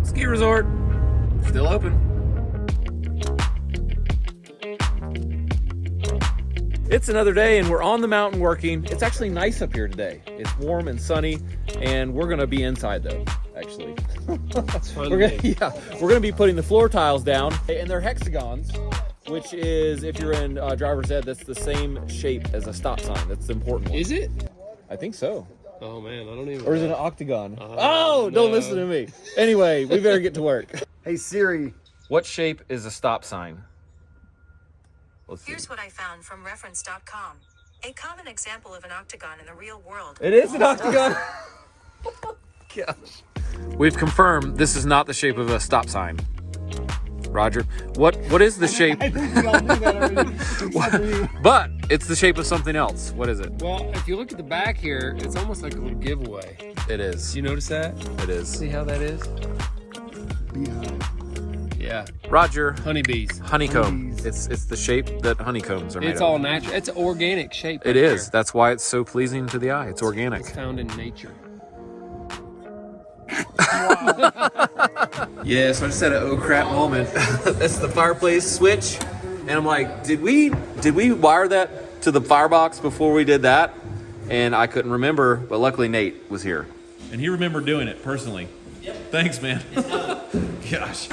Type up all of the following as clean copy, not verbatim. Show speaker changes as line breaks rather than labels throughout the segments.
Ski resort, still open. It's another day and we're on the mountain working. It's actually nice up here today. It's warm and sunny, and we're gonna be inside though, actually. We're gonna be putting the floor tiles down, and they're hexagons, which is, if you're in driver's ed, that's the same shape as a stop sign. That's the important one.
Is it?
I think so.
Oh man, I don't even.
Or is it an octagon? Oh,
no.
Don't listen to me. Anyway, we better get to work.
Hey Siri.
What shape is a stop sign?
Here's what I found from reference.com. A common example of an octagon in the real world.
It is an octagon. Gosh. We've confirmed this is not the shape of a stop sign. Roger, what is the shape?
I think we all knew that already.
But it's the shape of something else. What is it?
Well, if you look at the back here, it's almost like a little giveaway.
It is.
Do you notice that?
It is.
See how that is?
Beehive.
Yeah.
Roger.
Honeybees.
Honeycomb. It's the shape that honeycombs are made
It's
of.
all natural. It's an organic shape.
It
right
is.
there.
That's why it's so pleasing to the eye. It's organic.
It's found in nature.
Yeah, so I just had an oh crap moment. That's the fireplace switch, and I'm like, did we wire that to the firebox before we did that? And I couldn't remember, but luckily Nate was here, and he remembered doing it personally. Yep. Thanks, man. Gosh.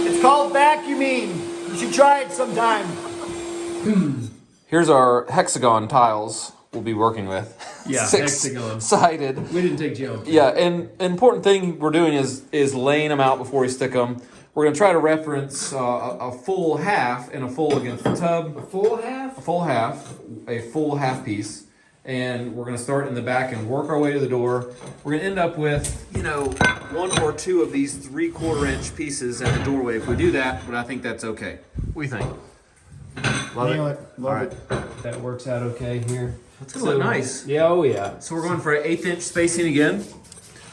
It's called vacuuming. You should try it sometime.
Here's our hexagon tiles we'll be working with.
Yeah, hexagon.
Sided.
We didn't take geometry.
Yeah, and an important thing we're doing is laying them out before we stick them. We're gonna try to reference a full half and a full against the tub.
A full half?
A full half piece. And we're gonna start in the back and work our way to the door. We're gonna end up with, one or two of these 3/4 inch pieces at the doorway. If we do that, but I think that's okay. What do you think? Love
Nail
it.
it. Love it.
That works out okay here.
It's gonna look nice.
Yeah, oh yeah.
So we're going for an 1/8 inch spacing again,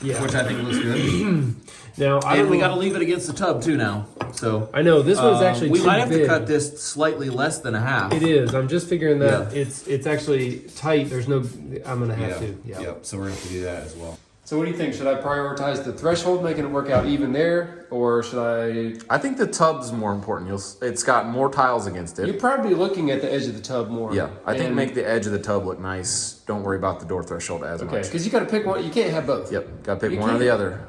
Yeah.
which I think looks good.
Now,
And we gotta leave it against the tub too now. So
I know, this one's actually
we
too
might have
big.
to cut this slightly less than a half.
It is. I'm just figuring that
Yeah.
it's actually tight. There's no, I'm gonna have to. Yeah.
Yep. So we're gonna have to do that as well.
So what do you think? Should I prioritize the threshold, making it work out even there, or should
I think the tub's more important. It's got more tiles against
You're
it.
probably looking at the edge of the tub more.
Yeah, I think
And-
make the edge of the tub look nice. Don't worry about the door threshold as
Okay,
much.
because you got to pick one. You can't have both.
Yep, gotta pick
You
one or
can't-
the other.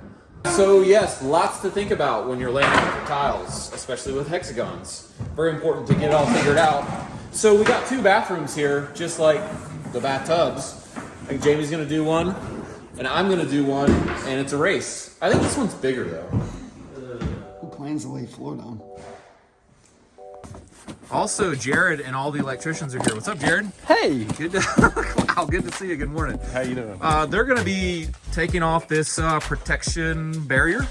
So yes, lots to think about when you're laying out the tiles, especially with hexagons. Very important to get it all figured out. So we got 2 bathrooms here, just like the bathtubs. I think Jamie's gonna do one, and I'm gonna do one, and it's a race. I think this one's bigger though.
Who plans to lay floor down?
Also, Jared and all the electricians are here. What's up, Jared?
Hey.
Good to, wow, good to see you. Good morning.
How you doing?
They're going to be taking off this protection barrier,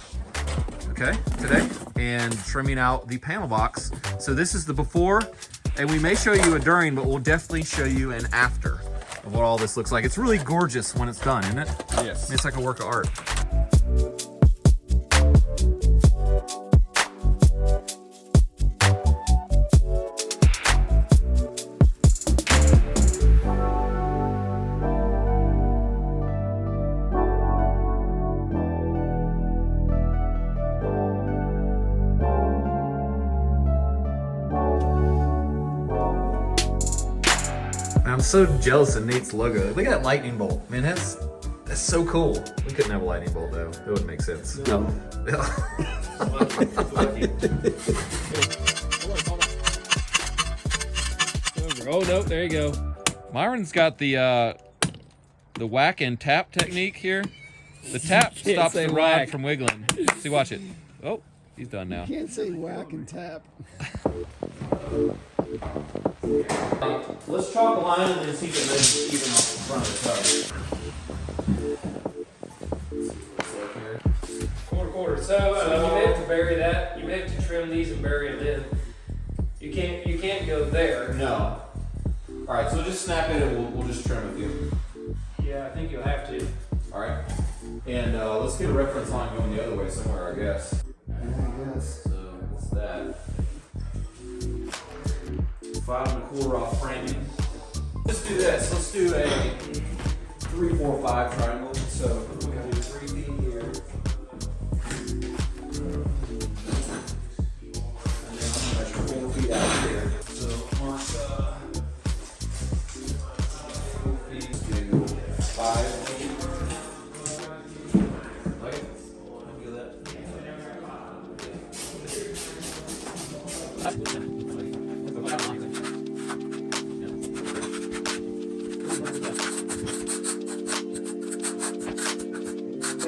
okay, today, and trimming out the panel box. So this is the before, and we may show you a during, but we'll definitely show you an after of what all this looks like. It's really gorgeous when it's done, isn't it?
Yes.
It's like a work of art. I'm so jealous of Nate's logo. Look at that lightning bolt. Man, that's so cool. We couldn't have a lightning bolt though. That wouldn't make sense.
No. Oh no! There you go.
Myron's got the whack and tap technique here. The tap
Can't
stops
say
the
whack.
rod from wiggling. See, watch it. Oh, he's done now.
Can't say whack and tap.
Let's chalk a line and then see if it lays even off the front of the tub.
Quarter. So you may have to bury that. You may have to trim these and bury them in. You can't go there.
No. All right, so just snap it and we'll just trim a few.
Yeah, I think you'll have to.
All right. And let's get a reference line going the other way somewhere, I guess.
I guess.
So what's that? 5 1/4 off framing. Let's do this. Let's do a 3, 4, 5 triangle. So we're gonna do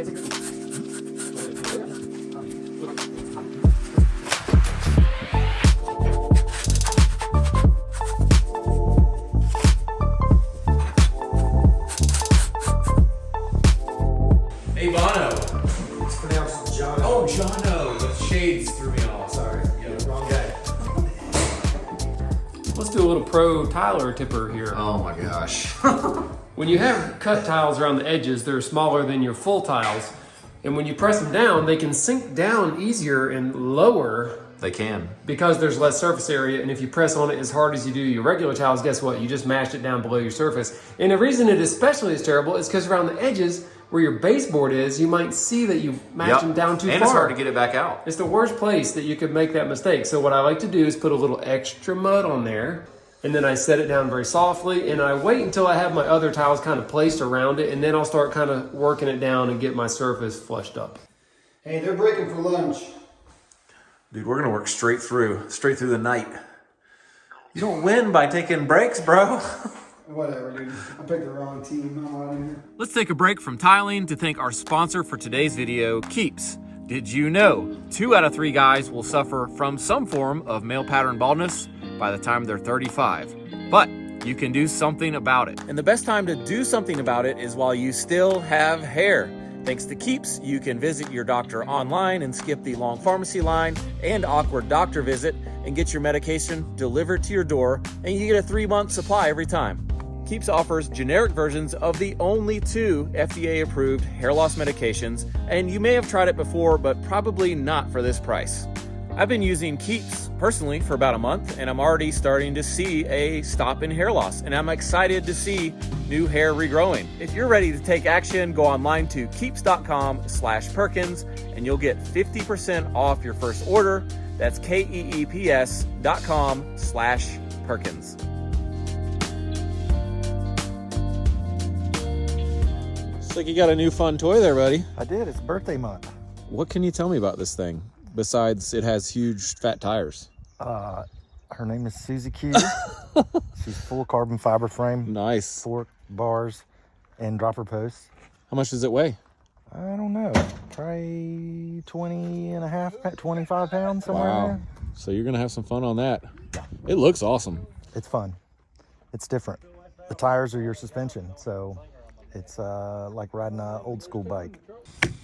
Hey, Bono.
It's pronounced John.
Oh, Jono. The shades threw me off. Sorry.
Yeah, wrong guy.
Let's do a little pro Tyler tipper here.
Oh my gosh.
When you have cut tiles around the edges, they're smaller than your full tiles. And when you press them down, they can sink down easier and lower
They can.
because there's less surface area. And if you press on it as hard as you do your regular tiles, guess what? You just mashed it down below your surface. And the reason it especially is terrible is because around the edges where your baseboard is, you might see that you mashed them down too far.
And it's hard to get it back out.
It's the worst place that you could make that mistake. So what I like to do is put a little extra mud on there, and then I set it down very softly, and I wait until I have my other tiles kind of placed around it, and then I'll start kind of working it down and get my surface flushed up.
Hey, they're breaking for lunch.
Dude, we're gonna work straight through the night. You don't win by taking breaks, bro.
Whatever, dude. I picked the wrong team. I'm out of here.
Let's take a break from tiling to thank our sponsor for today's video, Keeps. Did you know 2 out of 3 guys will suffer from some form of male pattern baldness by the time they're 35? But you can do something about it. And the best time to do something about it is while you still have hair. Thanks to Keeps, you can visit your doctor online and skip the long pharmacy line and awkward doctor visit and get your medication delivered to your door, and you get a 3-month supply every time. Keeps offers generic versions of the only 2 FDA-approved hair loss medications, and you may have tried it before, but probably not for this price. I've been using Keeps personally for about a month, and I'm already starting to see a stop in hair loss, and I'm excited to see new hair regrowing. If you're ready to take action, go online to keeps.com/Perkins, and you'll get 50% off your first order. That's KEEPS.com/Perkins. Looks like you got a new fun toy there, buddy.
I did. It's birthday month.
What can you tell me about this thing, besides it has huge fat tires?
Her name is Susie Q. She's full carbon fiber frame.
Nice.
Fork, bars, and dropper posts.
How much does it weigh?
I don't know. Probably 25 pounds, somewhere in there.
So you're going to have some fun on that. It looks awesome.
It's fun. It's different. The tires are your suspension, so it's like riding an old school bike.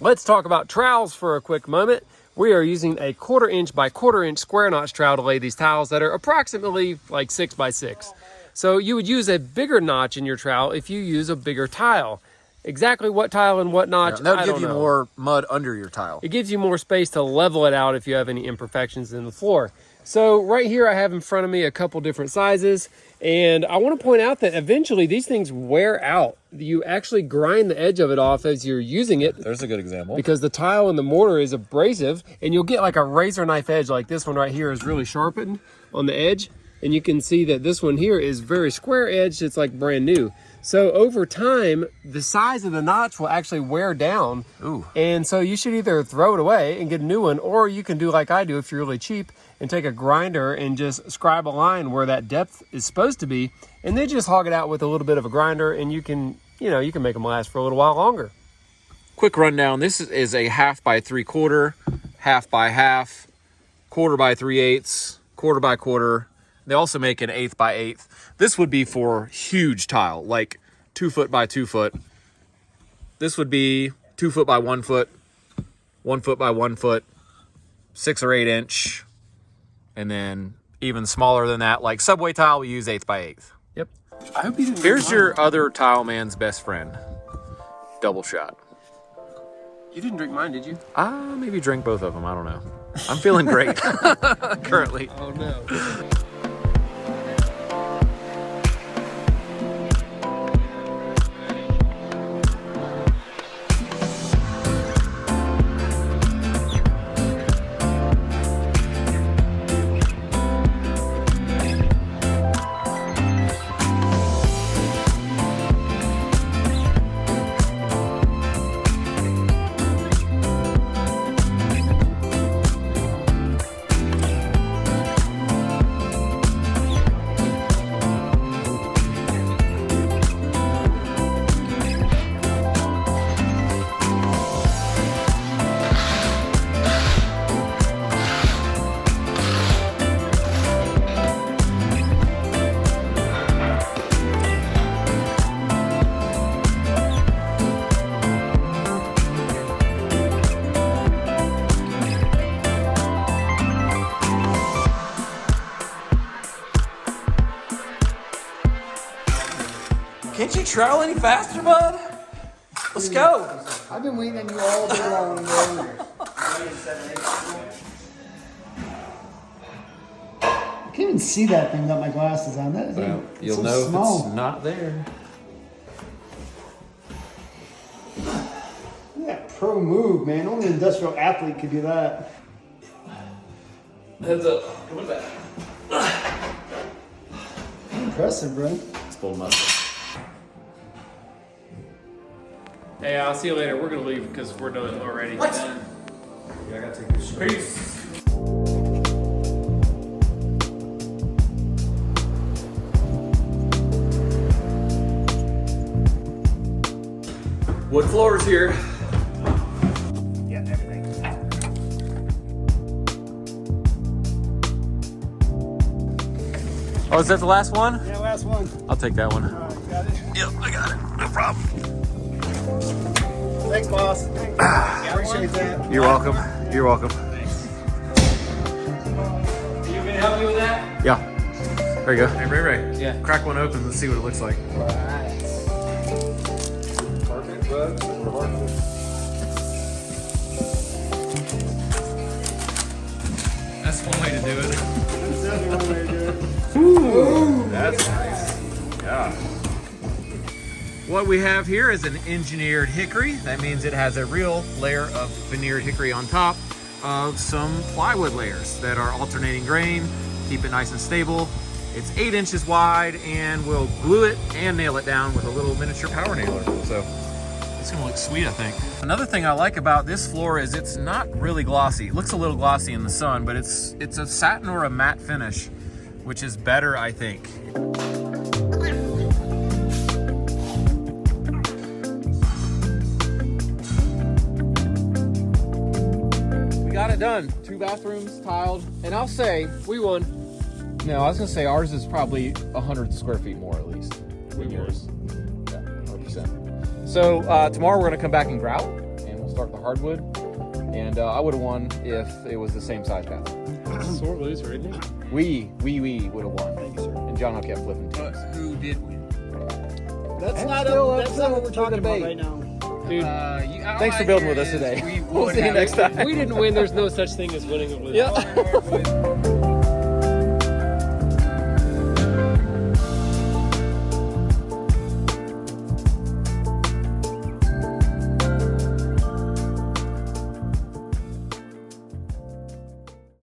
Let's talk about trowels for a quick moment. We are using a 1/4 inch by 1/4 inch square notch trowel to lay these tiles that are approximately like 6 by 6. So you would use a bigger notch in your trowel if you use a bigger tile. Exactly what tile and what notch,
That'll
I
give
don't
you
know.
more mud under your tile.
It gives you more space to level it out if you have any imperfections in the floor. So right here I have in front of me a couple different sizes, and I want to point out that eventually these things wear out. You actually grind the edge of it off as you're using it,
There's a good example.
because the tile and the mortar is abrasive, and you'll get like a razor knife edge. Like this one right here is really sharpened on the edge, and you can see that this one here is very square edged. It's like brand new. So over time, the size of the notch will actually wear down.
Ooh.
And so you should either throw it away and get a new one, or you can do like I do if you're really cheap and take a grinder and just scribe a line where that depth is supposed to be, and then just hog it out with a little bit of a grinder, and you can make them last for a little while longer.
Quick rundown. This is a 1/2 by 3/4, 1/2 by 1/2, 1/4 by 3/8, 1/4 by 1/4. They also make an 1/8 by 1/8. This would be for huge tile, like 2 foot by 2 foot. This would be 2 foot by 1 foot, 1 foot by 1 foot, 6 or 8 inch, and then even smaller than that, like subway tile, we use 1/8 by 1/8.
Yep. I hope you didn't.
Here's your other tile man's best friend, double shot.
You didn't drink mine, did you?
Maybe drink both of them. I don't know. I'm feeling great currently.
Oh no.
trowel any faster, bud? Let's go.
I've been waiting on you all day long, bro. I can't even see that thing without my glasses on. That is
You'll
so
know
small.
if it's not there.
Yeah, pro move, man. Only an industrial athlete could do that.
Heads up. Coming back.
Impressive, bro.
Let's pull them up.
Hey, I'll see you later. We're gonna leave because we're done already.
What?
Yeah,
I gotta take this.
Peace. Wood floors here.
Yeah, everything.
Oh, is that the last one?
Yeah, last one.
I'll take that one.
Got it.
Yep, I got it. No problem.
Thanks, boss. Appreciate that.
You're welcome. You're welcome.
You gonna help me with that?
Yeah. There you go.
Hey, Ray Ray.
Yeah.
Crack one open. Let's see what it looks like.
Perfect, bud.
That's one way to do it.
That's definitely one way to do it.
That's nice. Yeah.
What we have here is an engineered hickory. That means it has a real layer of veneered hickory on top of some plywood layers that are alternating grain, keep it nice and stable. It's 8 inches wide, and we'll glue it and nail it down with a little miniature power nailer. So it's gonna look sweet, I think. Another thing I like about this floor is it's not really glossy. It looks a little glossy in the sun, but it's a satin or a matte finish, which is better, I think. We got it done. 2 bathrooms tiled, and I'll say,
We won.
no, I was gonna say ours is probably 100 square feet more at least than yours. Yeah, 100%. So tomorrow we're gonna come back and grout, and we'll start the hardwood. And I would have won if it was the same size bathroom.
Sore loser, isn't it?
We would have won. Thank you, sir. And John kept flipping teams.
Who did win?
That's
not
what we're talking about right now.
Dude,
Thanks for building with us today. We'll see you next time.
we didn't win. There's no such thing as winning and losing.
Yeah.